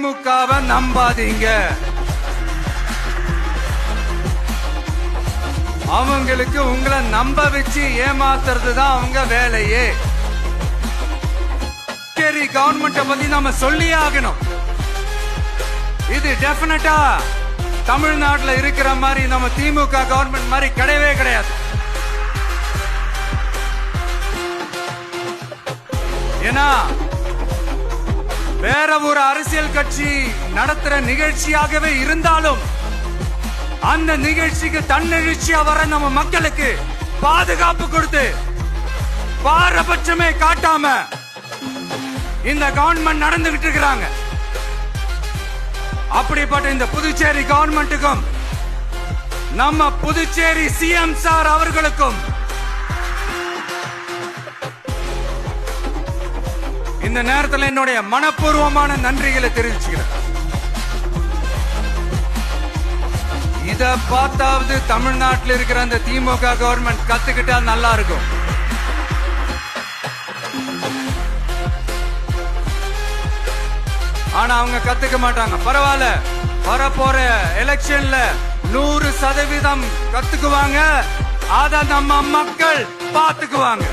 திமுகவை நம்பாதீங்க. அவங்களுக்கு உங்களை நம்ப வச்சு ஏமாத்துறது தான் அவங்க வேலையே. கவர்மெண்ட பத்தி நாம சொல்லியே ஆகணும். இது டெபினட்டா தமிழ்நாட்டில் இருக்கிற மாதிரி நம்ம திமுக கவர்மெண்ட் மாதிரி கிடையவே கிடையாது. ஏன்னா வேற ஒரு அரசியல் கட்சி நடத்துற நிகழ்ச்சியாகவே இருந்தாலும் அந்த நிகழ்ச்சிக்கு தன்னெழுச்சியா வர நம்ம மக்களுக்கு பாதுகாப்பு கொடுத்து பாரபட்சமே காட்டாம இந்த கவர்மெண்ட் நடந்துகிட்டு இருக்கிறாங்க. அப்படிப்பட்ட இந்த புதுச்சேரி கவர்மெண்ட்டுக்கும் நம்ம புதுச்சேரி சிஎம் சார் அவர்களுக்கும் இந்த நேரத்தில் என்னுடைய மனப்பூர்வமான நன்றிகளை தெரிவிச்சுக்கிறேன். இத பார்த்தாவது தமிழ்நாட்டில் இருக்கிற அந்த திமுக கவர்மெண்ட் கத்துக்கிட்டா நல்லா இருக்கும். ஆனா அவங்க கத்துக்க மாட்டாங்க. பரவாயில்ல, வரப்போற எலெக்ஷன்ல 100% கத்துக்குவாங்க. அத நம்ம மக்கள் பாத்துக்குவாங்க.